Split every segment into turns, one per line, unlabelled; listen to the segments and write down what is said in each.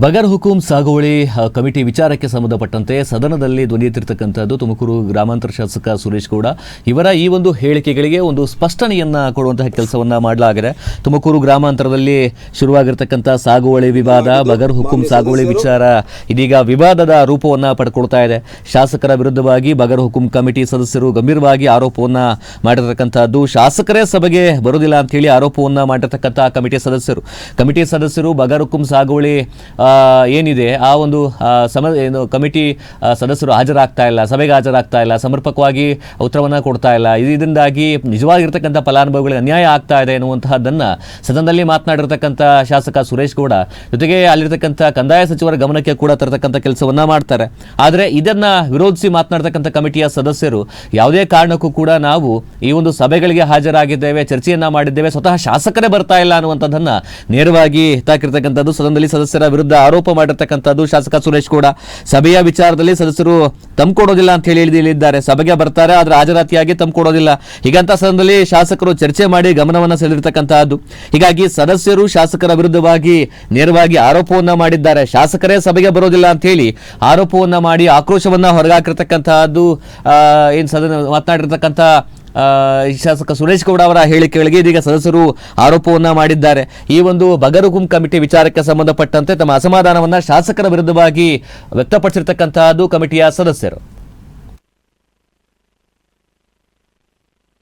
ಬಗರ್ ಹುಕುಂ ಸಾಗುವಳಿ ಕಮಿಟಿ ವಿಚಾರಕ್ಕೆ ಸಂಬಂಧಪಟ್ಟಂತೆ ಸದನದಲ್ಲಿ ಧ್ವನಿ ಎತ್ತಿರ್ತಕ್ಕಂಥದ್ದು ತುಮಕೂರು ಗ್ರಾಮಾಂತರ ಶಾಸಕ ಸುರೇಶ್ ಗೌಡ ಇವರ ಈ ಒಂದು ಹೇಳಿಕೆಗಳಿಗೆ ಒಂದು ಸ್ಪಷ್ಟನೆಯನ್ನ ಕೊಡುವಂತಹ ಕೆಲಸವನ್ನ ಮಾಡಲಾಗಿದೆ. ತುಮಕೂರು ಗ್ರಾಮಾಂತರದಲ್ಲಿ ಶುರುವಾಗಿರತಕ್ಕಂಥ ಸಾಗುವಳಿ ವಿವಾದ, ಬಗರ್ ಹುಕುಂ ಸಾಗುವಳಿ ವಿಚಾರ ಇದೀಗ ವಿವಾದದ ರೂಪವನ್ನ ಪಡ್ಕೊಳ್ತಾ ಇದೆ. ಶಾಸಕರ ವಿರುದ್ಧವಾಗಿ ಬಗರ್ ಹುಕುಂ ಕಮಿಟಿ ಸದಸ್ಯರು ಗಂಭೀರವಾಗಿ ಆರೋಪವನ್ನ ಮಾಡಿರತಕ್ಕಂಥದ್ದು. ಶಾಸಕರೇ ಸಭೆಗೆ ಬರೋದಿಲ್ಲ ಅಂತ ಹೇಳಿ ಆರೋಪವನ್ನ ಮಾಡಿರತಕ್ಕಂಥ ಕಮಿಟಿ ಸದಸ್ಯರು ಬಗರ್ ಹುಕುಂ ಸಾಗುವಳಿ ಏನಿದೆ ಆ ಒಂದು ಕಮಿಟಿ ಸದಸ್ಯರು ಹಾಜರಾಗ್ತಾ ಇಲ್ಲ, ಸಭೆಗೆ ಹಾಜರಾಗ್ತಾ ಇಲ್ಲ, ಸಮರ್ಪಕವಾಗಿ ಉತ್ತರವನ್ನು ಕೊಡ್ತಾ ಇಲ್ಲ. ಇದರಿಂದಾಗಿ ನಿಜವಾಗಿರ್ತಕ್ಕಂಥ ಫಲಾನುಭವಿಗಳಿಗೆ ಅನ್ಯಾಯ ಆಗ್ತಾ ಇದೆ ಎನ್ನುವಂತಹದ್ದನ್ನ ಸದನದಲ್ಲಿ ಮಾತನಾಡಿರ್ತಕ್ಕಂಥ ಶಾಸಕ ಸುರೇಶ್ ಗೌಡ ಜೊತೆಗೆ ಅಲ್ಲಿರ್ತಕ್ಕಂಥ ಕಂದಾಯ ಸಚಿವರ ಗಮನಕ್ಕೆ ಕೂಡ ತರತಕ್ಕಂಥ ಕೆಲಸವನ್ನ ಮಾಡ್ತಾರೆ. ಆದರೆ ಇದನ್ನ ವಿರೋಧಿಸಿ ಮಾತನಾಡ್ತಕ್ಕಂಥ ಕಮಿಟಿಯ ಸದಸ್ಯರು ಯಾವುದೇ ಕಾರಣಕ್ಕೂ ಕೂಡ ನಾವು ಈ ಒಂದು ಸಭೆಗಳಿಗೆ ಹಾಜರಾಗಿದ್ದೇವೆ, ಚರ್ಚೆಯನ್ನ ಮಾಡಿದ್ದೇವೆ, ಸ್ವತಃ ಶಾಸಕರೇ ಬರ್ತಾ ಇಲ್ಲ ಅನ್ನುವಂಥದ್ದನ್ನ ನೇರವಾಗಿ ತಾಕಿರ್ತಕ್ಕಂಥದ್ದು. ಸದನದಲ್ಲಿ ಸದಸ್ಯರ ವಿರುದ್ಧ ಆರೋಪ ಮಾಡಿರ್ತಕ್ಕಂಥದ್ದು ಶಾಸಕ ಸುರೇಶ್ ಗೌಡ. ಸಭೆಯ ವಿಚಾರದಲ್ಲಿ ಸದಸ್ಯರು ತಂದುಕೊಡೋದಿಲ್ಲ ಅಂತ ಹೇಳಿದ್ದಾರೆ. ಸಭೆಗೆ ಬರ್ತಾರೆ, ಆದ್ರೆ ಹಾಜರಾತಿಯಾಗಿ ತಂದುಕೊಡೋದಿಲ್ಲ. ಹೀಗಂತ ಸದನದಲ್ಲಿ ಶಾಸಕರು ಚರ್ಚೆ ಮಾಡಿ ಗಮನವನ್ನು ಸೆಳೆದಿರ್ತಕ್ಕಂಥದ್ದು. ಹೀಗಾಗಿ ಸದಸ್ಯರು ಶಾಸಕರ ವಿರುದ್ಧವಾಗಿ ನೇರವಾಗಿ ಆರೋಪವನ್ನ ಮಾಡಿದ್ದಾರೆ. ಶಾಸಕರೇ ಸಭೆಗೆ ಬರೋದಿಲ್ಲ ಅಂತ ಹೇಳಿ ಆರೋಪವನ್ನ ಮಾಡಿ ಆಕ್ರೋಶವನ್ನ ಹೊರಗಾಕಿರ್ತಕ್ಕಂತಹದ್ದು ಏನ್ ಸದನ ಮಾತನಾಡಿರ್ತಕ್ಕಂಥ ಶಾಸಕ ಸುರೇಶ್ ಗೌಡ ಅವರ ಹೇಳಿಕೆಗಳಿಗೆ ಇದೀಗ ಸದಸ್ಯರು ಆರೋಪವನ್ನ ಮಾಡಿದ್ದಾರೆ. ಈ ಒಂದು ಬಗರ್ ಹುಕುಂ ಕಮಿಟಿ ವಿಚಾರಕ್ಕೆ ಸಂಬಂಧಪಟ್ಟಂತೆ ತಮ್ಮ ಅಸಮಾಧಾನವನ್ನ ಶಾಸಕರ ವಿರುದ್ಧವಾಗಿ ವ್ಯಕ್ತಪಡಿಸಿರ್ತಕ್ಕಂತಹದ್ದು ಕಮಿಟಿಯ ಸದಸ್ಯರು.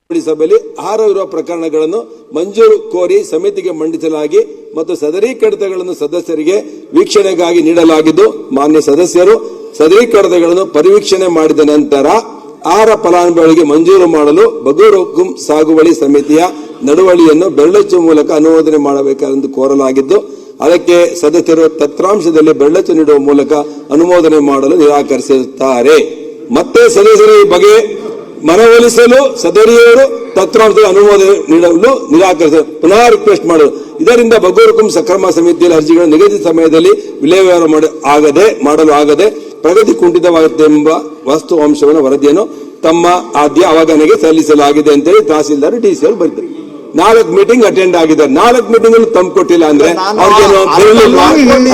ಸಭೆಯಲ್ಲಿ ಆಹಾರವಿರುವ ಪ್ರಕರಣಗಳನ್ನು ಮಂಜೂರು ಕೋರಿ ಸಮಿತಿಗೆ ಮಂಡಿಸಲಾಗಿ ಮತ್ತು ಸದರಿ ಕಡತಗಳನ್ನು ಸದಸ್ಯರಿಗೆ ವೀಕ್ಷಣೆಗಾಗಿ ನೀಡಲಾಗಿದ್ದು, ಮಾನ್ಯ ಸದಸ್ಯರು ಸದರಿ ಕಡತಗಳನ್ನು ಪರಿವೀಕ್ಷಣೆ ಮಾಡಿದ ನಂತರ ಆಹಾರ ಫಲಾನುಭವಿಗಳಿಗೆ ಮಂಜೂರು ಮಾಡಲು ಬಗರ್ ಹುಕುಂ ಸಾಗುವಳಿ ಸಮಿತಿಯ ನಡವಳಿಯನ್ನು ಬೆರಳಚ್ಚು ಮೂಲಕ ಅನುಮೋದನೆ ಮಾಡಬೇಕೆಂದು ಕೋರಲಾಗಿದ್ದು, ಅದಕ್ಕೆ ಸದಸ್ಯರು ತತ್ರಾಂಶದಲ್ಲಿ ಬೆರಳಚ್ಚು ನೀಡುವ ಮೂಲಕ ಅನುಮೋದನೆ ಮಾಡಲು ನಿರಾಕರಿಸುತ್ತಾರೆ. ಮತ್ತೆ ಸದಸ್ಯರು ಈ ಬಗ್ಗೆ ಮನವೊಲಿಸಲು ಸದರಿಯವರು ತತ್ರಾಂಶದಲ್ಲಿ ಅನುಮೋದನೆ ನೀಡಲು ನಿರಾಕರಿಸ ಪುನಃ ರಿಕ್ವೆಸ್ಟ್ ಮಾಡಲು. ಇದರಿಂದ ಬಗರ್ ಹುಕುಂ ಸಕ್ರಮ ಸಮಿತಿಯಲ್ಲಿ ಅರ್ಜಿಗಳನ್ನು ನಿಗದಿತ ಸಮಯದಲ್ಲಿ ವಿಲೇವಾರಿ ಮಾಡಲು ಆಗದೆ ಪ್ರಗತಿ ಕುಂಠಿತವಾಗುತ್ತೆಂಬ ವಾಸ್ತವಾಂಶವನ್ನು ವರದಿಯನ್ನು ತಮ್ಮ ಆದ್ಯ ಅವಗಣನೆಗೆ ಸಲ್ಲಿಸಲಾಗಿದೆ ಅಂತೇಳಿ ತಹಸೀಲ್ದಾರ್ ಡಿಸಿಎಲ್ ಬರೀತಾರೆ. 4 ಮೀಟಿಂಗ್ ಅಟೆಂಡ್ ಆಗಿದ್ದಾರೆ. 4 ಮೀಟಿಂಗ್ ಅಲ್ಲಿ ತಂದು ಕೊಟ್ಟಿಲ್ಲ ಅಂದ್ರೆ ಅವ್ರಿಗೇನು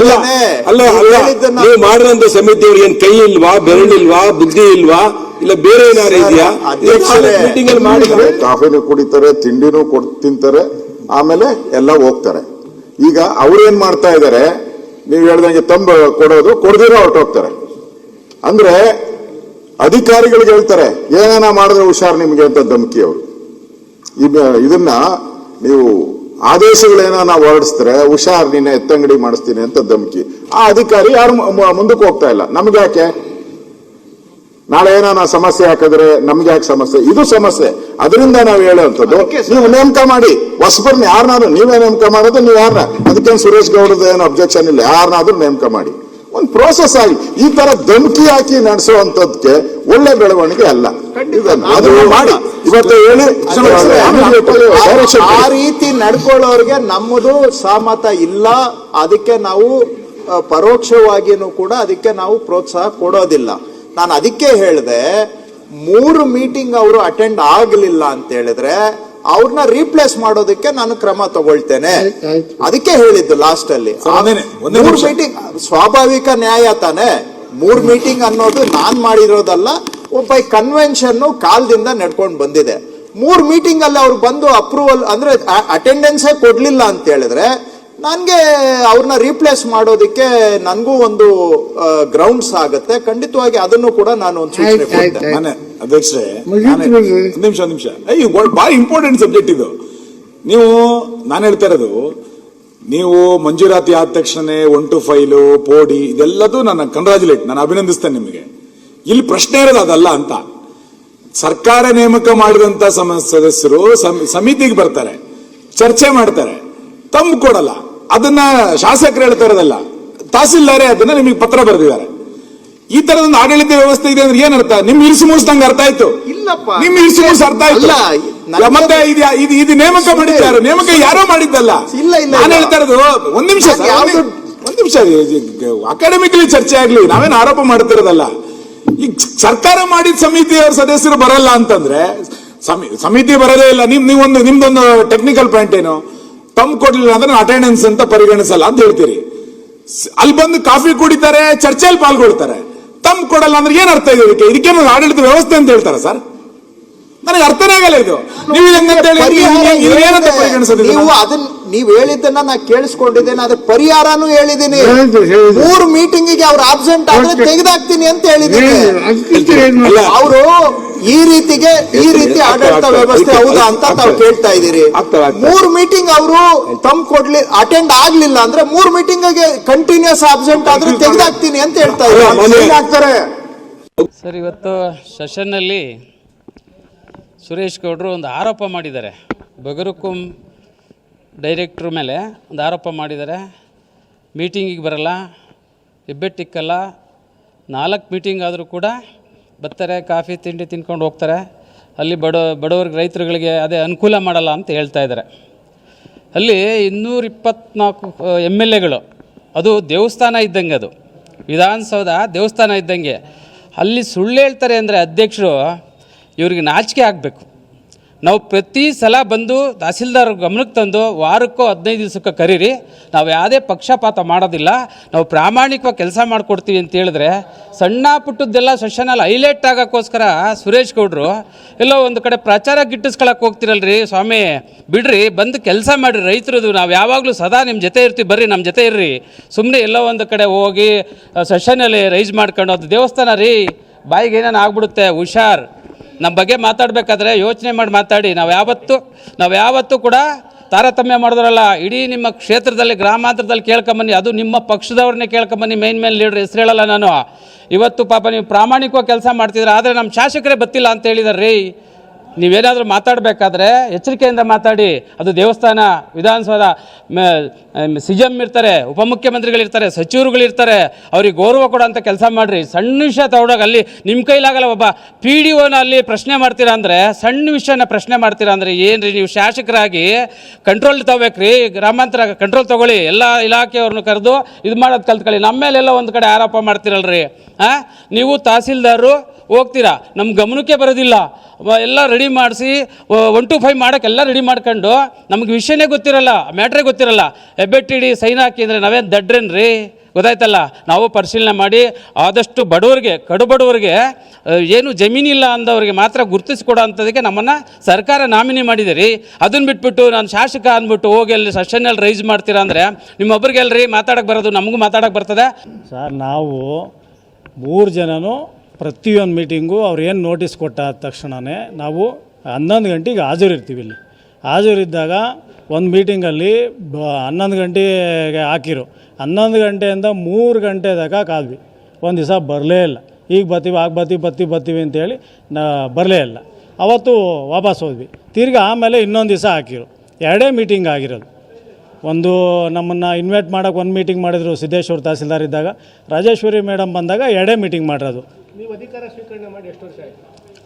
ನೀವು ಮಾಡಿದಂತ ಸಮಿತಿಯವ್ರಿಗೆ ಏನ್ ಕೈ ಇಲ್ವಾ, ಬೆರಳಿಲ್ವಾ, ಬುದ್ಧಿ ಇಲ್ವಾ, ಇಲ್ಲ ಬೇರೆ ಏನಾರು ಇದೆಯಾ? ಮೀಟಿಂಗ್ ಅಲ್ಲಿ ಮಾಡಿದ್ರೆ
ಕಾಫಿನೂ ಕುಡಿತಾರೆ, ತಿಂಡಿನೂ ತಿಂತಾರೆ, ಆಮೇಲೆ ಎಲ್ಲ ಹೋಗ್ತಾರೆ. ಈಗ ಅವ್ರೇನ್ ಮಾಡ್ತಾ ಇದಾರೆ, ನೀವು ಹೇಳ್ದಂಗೆ ತಂಬ ಕೊಡದಿರೋ ಹೊರಟೋಗ್ತಾರೆ. ಅಂದ್ರೆ ಅಧಿಕಾರಿಗಳಿಗೆ ಹೇಳ್ತಾರೆ ಏನಾನ ಮಾಡಿದ್ರೆ ಹುಷಾರ್ ನಿಮ್ಗೆ ಅಂತ ಧಮಕಿ. ಅವರು ಇದನ್ನ ನೀವು ಆದೇಶಗಳೇನ ಹೊರಡಿಸ್ತಾರೆ, ಹುಷಾರ್ ನಿನ್ನೆ ಎತ್ತಂಗಡಿ ಮಾಡಿಸ್ತೀನಿ ಅಂತ ಧಮಕಿ. ಆ ಅಧಿಕಾರಿ ಯಾರು ಮುಂದಕ್ಕೆ ಹೋಗ್ತಾ ಇಲ್ಲ. ನಮ್ಗೆ ಯಾಕೆ ನಾಳೆ ಏನಾನ ಸಮಸ್ಯೆ ಹಾಕಿದ್ರೆ ನಮ್ಗೆ ಯಾಕೆ ಸಮಸ್ಯೆ? ಇದು ಸಮಸ್ಯೆ. ಅದರಿಂದ ನಾವು ಹೇಳುವಂಥದ್ದು, ನೀವು ನೇಮಕ ಮಾಡಿ ಹೊಸಬರ್ನ ಯಾರನ್ನಾದ್ರೂ, ನೀವೇ ನೇಮಕ ಮಾಡೋದು, ನೀವು ಯಾರನ್ನ, ಅದಕ್ಕೇನು ಸುರೇಶ್ ಗೌಡದ ಏನು ಅಬ್ಜೆಕ್ಷನ್ ಇಲ್ಲ, ಯಾರನ್ನಾದ್ರೂ ನೇಮಕ ಮಾಡಿ. ಒಂದು ಪ್ರೋಸೆಸ್ ಆಗಿ ಈ ತರ ಧಮಕಿ ಹಾಕಿ ನಡೆಸುವಂತದ್ಕೆ ಒಳ್ಳೆ ಬೆಳವಣಿಗೆ ಅಲ್ಲ. ಅದನ್ನು ಮಾಡಿ ಇವತ್ತು ಹೇಳಿ
ಆ ರೀತಿ ನಡ್ಕೊಳ್ಳೋರಿಗೆ ನಮ್ಮದು ಸಹಮತ ಇಲ್ಲ. ಅದಕ್ಕೆ ನಾವು ಪರೋಕ್ಷವಾಗಿನೂ ಕೂಡ ಅದಕ್ಕೆ ನಾವು ಪ್ರೋತ್ಸಾಹ ಕೊಡೋದಿಲ್ಲ. ನಾನು ಅದಕ್ಕೆ ಹೇಳಿದೆ, 3 ಮೀಟಿಂಗ್ ಅವರು ಅಟೆಂಡ್ ಆಗಲಿಲ್ಲ ಅಂತ ಹೇಳಿದ್ರೆ ಅವ್ರನ್ನ ರೀಪ್ಲೇಸ್ ಮಾಡೋದಕ್ಕೆ ನಾನು ಕ್ರಮ ತಗೊಳ್ತೇನೆ. ಅದಕ್ಕೆ ಹೇಳಿದ್ದು ಲಾಸ್ಟ್ ಅಲ್ಲಿ 3 ಮೀಟಿಂಗ್ ಸ್ವಾಭಾವಿಕ ನ್ಯಾಯ ತಾನೆ. 3 ಮೀಟಿಂಗ್ ಅನ್ನೋದು ನಾನ್ ಮಾಡಿರೋದಲ್ಲ, ಒಬ್ಬ ಕನ್ವೆನ್ಷನ್ ಕಾಲದಿಂದ ನಡ್ಕೊಂಡು ಬಂದಿದೆ. 3 ಮೀಟಿಂಗ್ ಅಲ್ಲಿ ಅವ್ರು ಬಂದು ಅಪ್ರೂವಲ್ ಅಂದ್ರೆ ಅಟೆಂಡೆನ್ಸ್ ಕೊಡ್ಲಿಲ್ಲ ಅಂತ ಹೇಳಿದ್ರೆ ನನ್ಗೆ ಅವ್ರನ್ನ ರೀಪ್ಲೇಸ್ ಮಾಡೋದಕ್ಕೆ ನನ್ಗೂ ಒಂದು ಗ್ರೌಂಡ್ಸ್ ಆಗುತ್ತೆ. ಖಂಡಿತವಾಗಿ ಅದನ್ನು ಕೂಡ ನಾನು ಒಂದು ಸೂಚನೆ ಕೊಡ್ತೇನೆ.
ಅಧ್ಯಕ್ಷರೇ, ನಿಮಿಷ ಬಹಳ ಇಂಪಾರ್ಟೆಂಟ್ ಸಬ್ಜೆಕ್ಟ್ ಇದು. ನಾನು ಹೇಳ್ತಾ ಇರೋದು, ನೀವು ಮಂಜೂರಾತಿ ಆದ ತಕ್ಷಣನೇ 1 to 5 ಪೋಡಿ ಇದೆಲ್ಲದೂ ನಾನು ಕಂಗ್ರಾಚುಲೇಟ್, ನಾನು ಅಭಿನಂದಿಸ್ತೇನೆ ನಿಮಗೆ. ಇಲ್ಲಿ ಪ್ರಶ್ನೆ ಇರೋದು ಅದಲ್ಲ ಅಂತ. ಸರ್ಕಾರ ನೇಮಕ ಮಾಡಿದಂತ ಸದಸ್ಯರು ಸಮಿತಿಗೆ ಬರ್ತಾರೆ, ಚರ್ಚೆ ಮಾಡ್ತಾರೆ, ತಂಬ್ ಕೊಡಲ್ಲ. ಅದನ್ನ ಶಾಸಕರು ಹೇಳ್ತಾ ಇರೋದಲ್ಲ, ತಹಸೀಲ್ದಾರೇ ಅದನ್ನ ನಿಮಗೆ ಪತ್ರ ಬರೆದಿದ್ದಾರೆ. ಈ ತರದೊಂದು ಆಡಳಿತ ವ್ಯವಸ್ಥೆ ಇದೆ ಅಂದ್ರೆ ಏನ್ ಅರ್ಥ? ನಿಮ್ ಇರಿಸು ಮೂಡಿಸ್ದಂಗೆ ಅರ್ಥ ಆಯ್ತು. ನಿಮ್ ಇರಿಸು ಮೂಡಿಸ್ ಅರ್ಥ ಆಯ್ತು. ಮತ್ತೆ ಇದು ನೇಮಕ ಮಾಡಿದ್ದಾರೆ, ನೇಮಕ ಯಾರೋ ಮಾಡಿದ್ದಲ್ಲ. ನಾನು ಹೇಳ್ತಾ ಇರೋದು ಒಂದ್ ನಿಮಿಷ ಅಕಾಡೆಮಿಕಲಿ ಚರ್ಚೆ ಆಗ್ಲಿ, ನಾವೇನು ಆರೋಪ ಮಾಡ್ತಿರೋದಲ್ಲ. ಈಗ ಸರ್ಕಾರ ಮಾಡಿದ ಸಮಿತಿಯವ್ರ ಸದಸ್ಯರು ಬರಲ್ಲ ಅಂತಂದ್ರೆ ಸಮಿತಿ ಬರೋದೇ ಇಲ್ಲ. ನಿಮ್ದೊಂದು ಟೆಕ್ನಿಕಲ್ ಪಾಯಿಂಟ್ ಏನು, ತಮ್ಮ ಕೊಡ್ಲಿಲ್ಲ ಅಂದ್ರೆ ಅಟೆಂಡೆನ್ಸ್ ಅಂತ ಪರಿಗಣಿಸಲ್ಲ ಅಂತ ಹೇಳ್ತೀರಿ. ಅಲ್ಲಿ ಬಂದು ಕಾಫಿ ಕುಡಿತಾರೆ, ಚರ್ಚೆಯಲ್ಲಿ ಪಾಲ್ಗೊಳ್ತಾರೆ. ತಮ್ಮ ಕೊಡಲ್ಲ ಅಂದ್ರೆ ಏನ್ ಅರ್ಥ ಇದೆ ಇದಕ್ಕೆ? ಇದಕ್ಕೇನು ಆಡಳಿತ ವ್ಯವಸ್ಥೆ ಅಂತ ಹೇಳ್ತಾರ ಸರ್? ನನಗೆ ಅರ್ಥನೇ ಆಗಲ್ಲ ಇದು. ನೀವು ಏನಂತ ಪರಿಗಣಿಸೋದು?
ನೀವು ಅದನ್ನ ನೀವ್ ಹೇಳಿದ್ದನ್ನ ನಾ ಕೇಳಿಸ್ಕೊಂಡಿದ್ದೇನೆ, ಅದಕ್ಕೆ ಪರಿಹಾರನೂ ಹೇಳಿದೀನಿ. 3 ಮೀಟಿಂಗಿಗೆ ಅವ್ರು ಆಬ್ಸೆಂಟ್ ಆದ್ರೆ ತೆಗೆದಾಕ್ತೀನಿ ಅಂತ ಹೇಳಿದ್ದೀನಿ. ಅವರು ಈ ರೀತಿ ಆಡಳಿತ ವ್ಯವಸ್ಥೆ ಹೌದಾ ಅಂತ ತಾವು ಕೇಳ್ತಾ ಇದ್ದೀರಿ. 3 ಮೀಟಿಂಗ್ ಅವರು ಅಟೆಂಡ್ ಆಗ್ಲಿಲ್ಲ ಅಂದ್ರೆ 3 ಮೀಟಿಂಗ್ ಕಂಟಿನ್ಯೂಸ್ ಆಬ್ಸೆಂಟ್ ಆದ್ರೆ ತೆಗೆದಾಕ್ತೀನಿ ಅಂತ ಹೇಳ್ತಾ ಇದ್ದಾರೆ.
ಸರ್, ಇವತ್ತು ಸೆಷನ್ನಲ್ಲಿ ಸುರೇಶ್ ಗೌಡರು ಒಂದು ಆರೋಪ ಮಾಡಿದ್ದಾರೆ. ಬಗರುಕುಂ ಡೈರೆಕ್ಟ್ರ್ ಮೇಲೆ ಒಂದು ಆರೋಪ ಮಾಡಿದ್ದಾರೆ. ಮೀಟಿಂಗಿಗೆ ಬರಲ್ಲ, ಹೆಬ್ಬೆಟ್ಟಿಕ್ಕಲ್ಲ, 4 ಮೀಟಿಂಗ್ ಆದರೂ ಕೂಡ ಬರ್ತಾರೆ, ಕಾಫಿ ತಿಂಡಿ ತಿನ್ಕೊಂಡು ಹೋಗ್ತಾರೆ. ಅಲ್ಲಿ ಬಡವರಿಗೆ ರೈತರುಗಳಿಗೆ ಅದೇ ಅನುಕೂಲ ಮಾಡಲ್ಲ ಅಂತ ಹೇಳ್ತಾ ಇದ್ದಾರೆ. ಅಲ್ಲಿ 224 MLAಗಳು, ಅದು ದೇವಸ್ಥಾನ ಇದ್ದಂಗೆ, ಅದು ವಿಧಾನಸೌಧ ದೇವಸ್ಥಾನ ಇದ್ದಂಗೆ. ಅಲ್ಲಿ ಸುಳ್ಳು ಹೇಳ್ತಾರೆ ಅಂದರೆ ಅಧ್ಯಕ್ಷರು ಇವ್ರಿಗೆ ನಾಚಿಕೆ ಆಗಬೇಕು. ನಾವು ಪ್ರತಿ ಸಲ ಬಂದು ತಹಸೀಲ್ದಾರ್ ಗಮನಕ್ಕೆ ತಂದು ವಾರಕ್ಕೋ 15 ದಿವಸಕ್ಕೋ ಕರೀರಿ, ನಾವು ಯಾವುದೇ ಪಕ್ಷಪಾತ ಮಾಡೋದಿಲ್ಲ, ನಾವು ಪ್ರಾಮಾಣಿಕವಾಗಿ ಕೆಲಸ ಮಾಡಿಕೊಡ್ತೀವಿ ಅಂತ ಹೇಳಿದ್ರೆ ಸಣ್ಣ ಪುಟ್ಟದ್ದೆಲ್ಲ ಸೆಷನಲ್ಲಿ ಹೈಲೈಟ್ ಆಗೋಕ್ಕೋಸ್ಕರ ಸುರೇಶ್ ಗೌಡರು ಎಲ್ಲೋ ಒಂದು ಕಡೆ ಪ್ರಚಾರ ಗಿಟ್ಟಿಸ್ಕೊಳಕ್ಕೆ ಹೋಗ್ತಿರಲ್ರಿ ಸ್ವಾಮಿ. ಬಿಡ್ರಿ, ಬಂದು ಕೆಲಸ ಮಾಡಿರಿ. ರೈತರದು ನಾವು ಯಾವಾಗಲೂ ಸದಾ ನಿಮ್ಮ ಜೊತೆ ಇರ್ತೀವಿ, ಬರ್ರಿ ನಮ್ಮ ಜೊತೆ ಇರ್ರಿ. ಸುಮ್ಮನೆ ಎಲ್ಲೋ ಒಂದು ಕಡೆ ಹೋಗಿ ಸೆಷನಲ್ಲಿ ರೈಸ್ ಮಾಡ್ಕೊಂಡು, ಅದು ದೇವಸ್ಥಾನ ರೀ, ಬಾಯಿಗೆ ಏನೇನು ಆಗ್ಬಿಡುತ್ತೆ, ಹುಷಾರ್. ನಮ್ಮ ಬಗ್ಗೆ ಮಾತಾಡಬೇಕಾದ್ರೆ ಯೋಚನೆ ಮಾಡಿ ಮಾತಾಡಿ. ನಾವು ಯಾವತ್ತೂ ಕೂಡ ತಾರತಮ್ಯ ಮಾಡಿದ್ರಲ್ಲ. ಇಡೀ ನಿಮ್ಮ ಕ್ಷೇತ್ರದಲ್ಲಿ ಗ್ರಾಮಾಂತರದಲ್ಲಿ ಕೇಳ್ಕೊಂಬನ್ನಿ, ಅದು ನಿಮ್ಮ ಪಕ್ಷದವ್ರನ್ನೇ ಕೇಳ್ಕೊಂಬನ್ನಿ, ಮೇನ್ ಲೀಡ್ರ್ ಹೆಸರು ಹೇಳಲ್ಲ ನಾನು. ಇವತ್ತು ಪಾಪ ನೀವು ಪ್ರಾಮಾಣಿಕವಾಗಿ ಕೆಲಸ ಮಾಡ್ತಿದ್ರೆ, ಆದರೆ ನಮ್ಮ ಶಾಸಕರೇ ಗೊತ್ತಿಲ್ಲ ಅಂತ ಹೇಳಿದಾರೆ ರೀ. ನೀವೇನಾದರೂ ಮಾತಾಡಬೇಕಾದ್ರೆ ಎಚ್ಚರಿಕೆಯಿಂದ ಮಾತಾಡಿ. ಅದು ದೇವಸ್ಥಾನ, ವಿಧಾನಸೌಧ, CM ಇರ್ತಾರೆ, ಉಪಮುಖ್ಯಮಂತ್ರಿಗಳಿರ್ತಾರೆ, ಸಚಿವರುಗಳಿರ್ತಾರೆ, ಅವ್ರಿಗೆ ಗೌರವ ಕೊಡೋಂಥ ಕೆಲಸ ಮಾಡಿರಿ. ಸಣ್ಣ ವಿಷಯ ತಗೊಂಡಾಗ ಅಲ್ಲಿ ನಿಮ್ಮ ಕೈಲಾಗಲ್ಲ. ಒಬ್ಬ PDOನ ಅಲ್ಲಿ ಪ್ರಶ್ನೆ ಮಾಡ್ತೀರಾ ಅಂದರೆ, ಸಣ್ಣ ವಿಷಯನ ಪ್ರಶ್ನೆ ಮಾಡ್ತೀರಾ ಅಂದರೆ ಏನು ರೀ? ನೀವು ಶಾಸಕರಾಗಿ ಕಂಟ್ರೋಲ್ ತಗೋಬೇಕ್ರಿ, ಗ್ರಾಮಾಂತರ ಕಂಟ್ರೋಲ್ ತಗೊಳ್ಳಿ. ಎಲ್ಲ ಇಲಾಖೆಯವ್ರನ್ನ ಕರೆದು ಇದು ಮಾಡೋದು ಕಲ್ತ್ಕೊಳ್ಳಿ. ನಮ್ಮ ಮೇಲೆಲ್ಲ ಒಂದು ಕಡೆ ಆರೋಪ ಮಾಡ್ತಿರಲ್ರಿ. ನೀವು ತಹಸೀಲ್ದಾರರು ಹೋಗ್ತೀರಾ, ನಮ್ಮ ಗಮನಕ್ಕೆ ಬರೋದಿಲ್ಲ, ಎಲ್ಲ ರೆಡಿ ಮಾಡಿಸಿ 1 to 5 ಮಾಡೋಕ್ಕೆಲ್ಲ ರೆಡಿ ಮಾಡ್ಕೊಂಡು ನಮಗೆ ವಿಷಯನೇ ಗೊತ್ತಿರಲ್ಲ, ಮ್ಯಾಟ್ರೇ ಗೊತ್ತಿರಲ್ಲ. ಹೆಬ್ಬೆಟ್ಟಿಡಿ ಸೈನ್ ಹಾಕಿ ಅಂದರೆ ನಾವೇನು ದಡ್ರೇನ್ರಿ? ಗೊತ್ತಾಯ್ತಲ್ಲ. ನಾವು ಪರಿಶೀಲನೆ ಮಾಡಿ ಆದಷ್ಟು ಬಡವರಿಗೆ, ಕಡು ಬಡವರಿಗೆ, ಏನು ಜಮೀನಿಲ್ಲ ಅಂದವರಿಗೆ ಮಾತ್ರ ಗುರುತಿಸಿಕೊಡೋ ಅಂಥದಕ್ಕೆ ನಮ್ಮನ್ನು ಸರ್ಕಾರ ನಾಮಿನಿ ಮಾಡಿದೆ ರೀ. ಅದನ್ನು ಬಿಟ್ಬಿಟ್ಟು ನಾನು ಶಾಸಕ ಅಂದ್ಬಿಟ್ಟು ಹೋಗಿ ಅಲ್ಲಿ ಸೆಷನ್ನಲ್ಲಿ ರೈಸ್ ಮಾಡ್ತೀರಾ ಅಂದರೆ ನಿಮ್ಮೊಬ್ಬರಿಗೆ ಅಲ್ರಿ ಮಾತಾಡೋಕ್ಕೆ ಬರೋದು, ನಮಗೂ ಮಾತಾಡೋಕ್ಕೆ ಬರ್ತದೆ.
ಸರ್, ನಾವು 3 ಜನನೂ ಪ್ರತಿಯೊಂದು ಮೀಟಿಂಗು ಅವ್ರು ಏನು ನೋಟಿಸ್ ಕೊಟ್ಟ ತಕ್ಷಣವೇ ನಾವು 11 ಗಂಟೆಗೆ ಹಾಜರಿರ್ತೀವಿ. ಇಲ್ಲಿ ಹಾಜರಿದ್ದಾಗ ಒಂದು ಮೀಟಿಂಗಲ್ಲಿ 11 ಗಂಟೆಗೆ ಹಾಕಿರು, 11 ಗಂಟೆಯಿಂದ 3 ಗಂಟೆ ತನಕ ಕಾದ್ವಿ. ಒಂದು ದಿವಸ ಬರಲೇ ಇಲ್ಲ. ಈಗ ಬರ್ತೀವಿ, ಆಗ ಬರ್ತೀವಿ ಅಂತೇಳಿ ಬರಲೇ ಇಲ್ಲ. ಅವತ್ತು ವಾಪಸ್ ಹೋದ್ವಿ. ತಿರ್ಗಿ ಆಮೇಲೆ ಇನ್ನೊಂದು ದಿವಸ ಹಾಕಿರು. 2 ಮೀಟಿಂಗ್ ಆಗಿರೋದು. ಒಂದು ನಮ್ಮನ್ನು ಇನ್ವೈಟ್ ಮಾಡೋಕೆ 1 ಮೀಟಿಂಗ್ ಮಾಡಿದ್ರು ಸಿದ್ದೇಶ್ವರ ತಹಸೀಲ್ದಾರ್ ಇದ್ದಾಗ. ರಾಜೇಶ್ವರಿ ಮೇಡಮ್ ಬಂದಾಗ 2 ಮೀಟಿಂಗ್ ಮಾಡಿರೋದು.
ನೀವು ಅಧಿಕಾರ ಸ್ವೀಕರಣೆ ಮಾಡಿ ಎಷ್ಟು ವರ್ಷ ಆಯಿತು?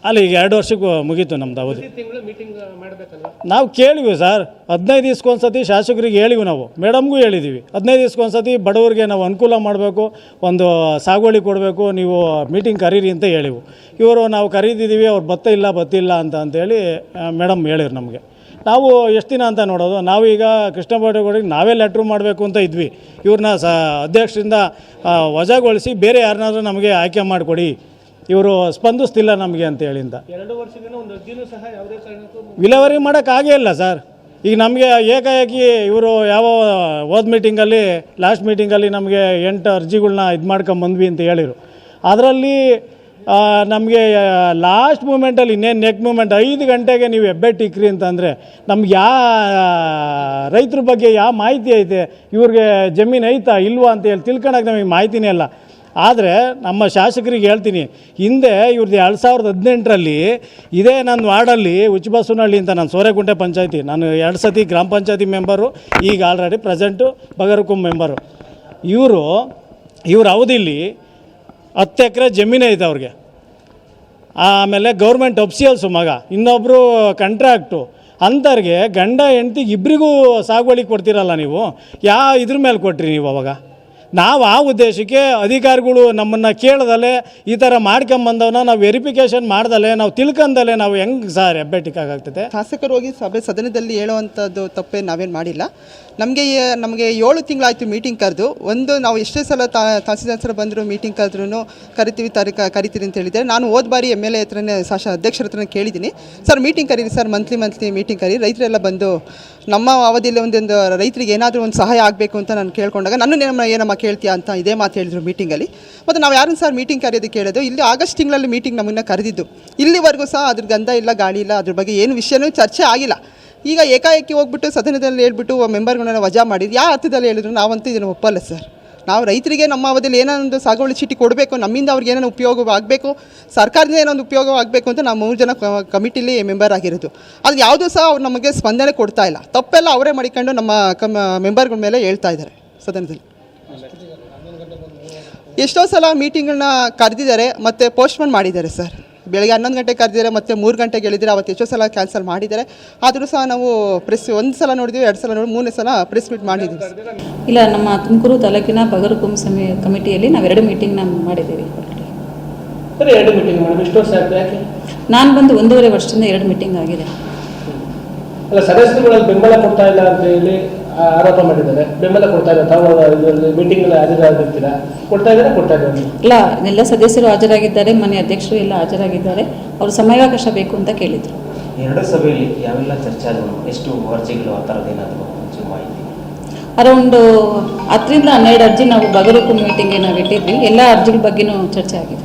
ಅಲ್ಲಿ ಈಗ 2 ವರ್ಷಕ್ಕೆ ಮುಗೀತು ನಮ್ದು ಅವಧಿ.
ತಿಂಗಳು ಮೀಟಿಂಗ್ ಮಾಡಬೇಕಲ್ಲ?
ನಾವು ಕೇಳಿವಿ ಸರ್, 15 ದಿವ್ಸಕ್ಕೊಂದ್ಸತಿ ಶಾಸಕರಿಗೆ ಹೇಳಿವಿ, ನಾವು ಮೇಡಮ್ಗೂ ಹೇಳಿದ್ದೀವಿ. 15 ದಿವ್ಸಕ್ಕೊಂದ್ಸತಿ ಬಡವರಿಗೆ ನಾವು ಅನುಕೂಲ ಮಾಡಬೇಕು, ಒಂದು ಸಾಗುವಳಿ ಕೊಡಬೇಕು, ನೀವು ಮೀಟಿಂಗ್ ಕರೀರಿ ಅಂತ ಹೇಳಿವು. ಇವರು ನಾವು ಕರೀತಿದ್ದೀವಿ, ಅವ್ರು ಬತ್ತಿಲ್ಲ ಅಂತೇಳಿ ಮೇಡಮ್ ಹೇಳಿರು ನಮಗೆ. ನಾವು ಎಷ್ಟು ದಿನ ಅಂತ ನೋಡೋದು. ನಾವೀಗ ಕೃಷ್ಣ ಬೈರೇಗೌಡರಿಗೆ ನಾವೇ ಲೆಟ್ರು ಮಾಡಬೇಕು ಅಂತ ಇದ್ವಿ. ಇವ್ರನ್ನ ಅಧ್ಯಕ್ಷರಿಂದ ವಜಾಗೊಳಿಸಿ ಬೇರೆ ಯಾರನ್ನಾದ್ರೂ ನಮಗೆ ಆಯ್ಕೆ ಮಾಡಿಕೊಡಿ, ಇವರು ಸ್ಪಂದಿಸ್ತಿಲ್ಲ ನಮಗೆ ಅಂತ ಹೇಳಿಂದ
2 ವರ್ಷದಿಂದ ಒಂದು ಅರ್ಜಿನೂ ಸಹ ಯಾವುದೇ ಕಾರಣಕ್ಕೂ
ವಿಲೇವಾರಿ ಮಾಡೋಕ್ಕಾಗೇ ಇಲ್ಲ ಸರ್. ಈಗ ನಮಗೆ ಏಕಾಏಕಿ ಇವರು ಹೋದ ಮೀಟಿಂಗಲ್ಲಿ, ಲಾಸ್ಟ್ ಮೀಟಿಂಗಲ್ಲಿ ನಮಗೆ 8 ಅರ್ಜಿಗಳನ್ನ ಇದು ಮಾಡ್ಕೊಂಬಂದ್ವಿ ಅಂತ ಹೇಳಿರು. ಅದರಲ್ಲಿ ನಮಗೆ ಲಾಸ್ಟ್ ಮೂಮೆಂಟಲ್ಲಿ ಇನ್ನೇನು ನೆಕ್ ಮೂಮೆಂಟ್ 5 ಗಂಟೆಗೆ ನೀವು ಹೆಬ್ಬೆಟ್ಟಿಕ್ರಿ ಅಂತಂದರೆ ನಮ್ಗೆ ರೈತರ ಬಗ್ಗೆ ಮಾಹಿತಿ ಐತೆ, ಇವ್ರಿಗೆ ಜಮೀನು ಐತಾ ಇಲ್ವಾ ಅಂತ ಹೇಳಿ ತಿಳ್ಕೊಳಕ್ಕೆ ನಮಗೆ ಮಾಹಿತಿನೇ ಇಲ್ಲ. ಆದರೆ ನಮ್ಮ ಶಾಸಕರಿಗೆ ಹೇಳ್ತೀನಿ, ಹಿಂದೆ ಇವ್ರದ್ದು 2018ರಲ್ಲಿ ಇದೇ ನನ್ನ ವಾರ್ಡಲ್ಲಿ ಉಚ್ಚಬಸವನಹಳ್ಳಿ ಅಂತ, ನಾನು ಸೋರೆಗುಂಟೆ ಪಂಚಾಯತಿ, ನಾನು 2 ಸತಿ ಗ್ರಾಮ ಪಂಚಾಯತಿ ಮೆಂಬರು, ಈಗ ಆಲ್ರೆಡಿ ಪ್ರೆಸೆಂಟು ಬಗರುಕುಂ ಮೆಂಬರು. ಇವ್ರ ಅವಧಿಲಿ 10 ಎಕರೆ ಜಮೀನು ಐತೆ ಅವ್ರಿಗೆ. ಆಮೇಲೆ ಗೌರ್ಮೆಂಟ್ ಅಫ್ಸಿಯಲ್ಸು ಮಗ, ಇನ್ನೊಬ್ಬರು ಕಾಂಟ್ರಾಕ್ಟು. ಅಂಥವ್ರಿಗೆ ಗಂಡ ಹೆಂಡ್ತಿಗೆ ಇಬ್ಬರಿಗೂ ಸಾಗುವಳಿ ಕೊಡ್ತೀರಲ್ಲ ನೀವು, ಇದ್ರ ಮೇಲೆ ಕೊಟ್ರಿ ನೀವು? ಅವಾಗ ನಾವು ಆ ಉದ್ದೇಶಕ್ಕೆ ಅಧಿಕಾರಿಗಳು ನಮ್ಮನ್ನು ಕೇಳ್ದಲೆ ಈ ಥರ ಮಾಡ್ಕೊಂಬಂದವನ್ನ ನಾವು ವೆರಿಫಿಕೇಷನ್ ಮಾಡ್ದಲೆ ನಾವು ತಿಳ್ಕೊಂಡಲೆ ನಾವು ಹೆಂಗೆ ಸರ್ ಹೆಬ್ಬೆಟ್ಟಿಕ್ಕಾಗ್ತದೆ?
ಶಾಸಕರು ಹೋಗಿ ಸದನದಲ್ಲಿ ಹೇಳುವಂಥದ್ದು ತಪ್ಪೇ ನಾವೇನು ಮಾಡಿಲ್ಲ. ನಮಗೆ 7 ತಿಂಗಳಾಯಿತು ಮೀಟಿಂಗ್ ಕರೆದು. ನಾವು ಎಷ್ಟೇ ಸಲ ತಹಸೀಲ್ದಾರ್ ಸರ್ ಬಂದರು ಮೀಟಿಂಗ್ ಕರೆದ್ರೂ ಕರಿತೀರಿ ಅಂತ ಹೇಳಿದ್ದಾರೆ. ನಾನು ಹೋದ ಬಾರಿ MLA ಹತ್ರನೇ ಅಧ್ಯಕ್ಷರ ಹತ್ರನೇ ಕೇಳಿದ್ದೀನಿ, ಸರ್ ಮೀಟಿಂಗ್ ಕರೀರಿ ಸರ್, ಮಂತ್ಲಿ ಮೀಟಿಂಗ್ ಕರೀರಿ, ರೈತರೆಲ್ಲ ಬಂದು ನಮ್ಮ ಅವಧಿಯಲ್ಲಿ ಒಂದೊಂದು ರೈತರಿಗೆ ಏನಾದರೂ ಒಂದು ಸಹಾಯ ಆಗಬೇಕು ಅಂತ ನಾನು ಕೇಳ್ಕೊಂಡಾಗ ನನ್ನ ಏನಮ್ಮ ಕೇಳ್ತೀಯಾ ಅಂತ ಇದೇ ಮಾತು ಹೇಳಿದ್ರು ಮೀಟಿಂಗಲ್ಲಿ. ಮತ್ತು ನಾವು ಯಾರನ್ನು ಸರ್ ಮೀಟಿಂಗ್ ಕರೆಯೋದಕ್ಕೆ ಕೇಳೋದು? ಇಲ್ಲಿ ಆಗಸ್ಟ್ ತಿಂಗಳಲ್ಲಿ ಮೀಟಿಂಗ್ ನಮ್ಮನ್ನು ಕರೆದಿದ್ದು, ಇಲ್ಲಿವರೆಗೂ ಸಹ ಅದ್ರ ಗಂಧ ಇಲ್ಲ ಗಾಳಿ ಇಲ್ಲ, ಅದ್ರ ಬಗ್ಗೆ ಏನು ವಿಷಯನೂ ಚರ್ಚೆ ಆಗಿಲ್ಲ. ಈಗ ಏಕಾಏಕಿ ಹೋಗ್ಬಿಟ್ಟು ಸದನದಲ್ಲಿ ಹೇಳ್ಬಿಟ್ಟು ಮೆಂಬರ್ಗಳನ್ನ ವಜಾ ಮಾಡಿದ್ದು ಯಾವ ಅರ್ಥದಲ್ಲಿ ಹೇಳಿದ್ರು? ನಾವಂತೂ ಇದನ್ನು ಒಪ್ಪಲ್ಲ ಸರ್. ನಾವು ರೈತರಿಗೆ ನಮ್ಮ ಅವಧಿಯಲ್ಲಿ ಏನೊಂದು ಸಾಗುವಳಿ ಚೀಟಿ ಕೊಡಬೇಕು, ನಮ್ಮಿಂದ ಅವ್ರಿಗೆ ಏನೇನು ಉಪಯೋಗವಾಗಬೇಕು, ಸರ್ಕಾರದಿಂದ ಏನೊಂದು ಉಪಯೋಗ ಆಗಬೇಕು ಅಂತ ನಾವು 3 ಜನ ಕಮಿಟಿಲಿ ಮೆಂಬರ್ ಆಗಿರೋದು. ಅದು ಯಾವುದೂ ಸಹ ಅವ್ರು ನಮಗೆ ಸ್ಪಂದನೆ ಕೊಡ್ತಾ ಇಲ್ಲ. ತಪ್ಪೆಲ್ಲ ಅವರೇ ಮಾಡಿಕೊಂಡು ನಮ್ಮ ಮೆಂಬರ್ಗಳ ಮೇಲೆ ಹೇಳ್ತಾ ಇದ್ದಾರೆ ಸದನದಲ್ಲಿ. ಎಷ್ಟೋ ಸಲ ಮೀಟಿಂಗ್ಗಳನ್ನ ಕರೆದಿದ್ದಾರೆ ಮತ್ತು ಪೋಸ್ಟ್ಪೋನ್ ಮಾಡಿದ್ದಾರೆ ಸರ್. ಬೆಳಗ್ಗೆ 11 ಗಂಟೆಗೆ ಕರೆದಿದ್ದಾರೆ, ಮತ್ತು 3 ಗಂಟೆಗೆ ಹೇಳಿದರೆ ಅವತ್ತು ಎಷ್ಟೋ ಸಲ ಕ್ಯಾನ್ಸಲ್ ಮಾಡಿದ್ದಾರೆ. ಆದರೂ ಸಹ ನಾವು ಒಂದು ಸಲ ನೋಡಿದ್ದೀವಿ, 2 ಸಲ ನೋಡಿ, 3ನೇ ಸಲ ಪ್ರೆಸ್ ಮೀಟ್ ಮಾಡಿದ್ದೀವಿ.
ಇಲ್ಲ, ನಮ್ಮ ತುಮಕೂರು ತಾಲೂಕಿನ ಬಗರುಕುಂ ಕಮಿಟಿಯಲ್ಲಿ ನಾವು 2 ಮೀಟಿಂಗ್ನ ಮಾಡಿದ್ದೀವಿ.
ಸರಿ, 2 ಮೀಟಿಂಗ್ ಮಾಡಿ ಎಷ್ಟು ವರ್ಷ ಆಯ್ತು? ಯಾಕೆ
ನಾನು ಬಂದು 1.5 ವರ್ಷದಿಂದ 2 ಮೀಟಿಂಗ್ ಆಗಿದೆ.
ಅಲ್ಲ, ಸದಸ್ಯರುಗಳಲ್ಲಿ ಬೆಂಬಲ ಕೊಡ್ತಾ ಇಲ್ಲ ಅಂತ ಹೇಳಿ ಆರೋಪ ಮಾಡಿದ್ದಾರೆ. ಬೆಂಬಲ ಕೊಡ್ತಾ ಇಲ್ಲ, ತಾವು ಇದರಲ್ಲಿ ಮೀಟಿಂಗ್ ಹಾಜರಾಗಿರ್ತೀರಾ? ಕೊಡ್ತಾ ಇದ್ದಾರೆ?
ಇಲ್ಲ, ಎಲ್ಲ ಸದಸ್ಯರು ಹಾಜರಾಗಿದ್ದಾರೆ, ಮನೆ ಅಧ್ಯಕ್ಷರು ಎಲ್ಲ ಹಾಜರಾಗಿದ್ದಾರೆ. ಅವರು ಸಮಯಾವಕಾಶ ಬೇಕು ಅಂತ ಕೇಳಿದರು.
2 ಸಭೆಯಲ್ಲಿ ಯಾವೆಲ್ಲ ಚರ್ಚೆ ಆದವು? ಎಷ್ಟು ಅರ್ಜಿಗಳು ಆ ಥರದ್ದು ಏನಾದರೂ ಮಾಹಿತಿ?
ಅರೌಂಡ್ 10 ರಿಂದ 12 ಅರ್ಜಿ ನಾವು ಬಗರುಕುಂ ಮೀಟಿಂಗ್ಗೆ ನಾವು ಇಟ್ಟಿದ್ವಿ. ಎಲ್ಲ ಅರ್ಜಿಗಳ ಬಗ್ಗೆನೂ ಚರ್ಚೆ ಆಗಿದೆ.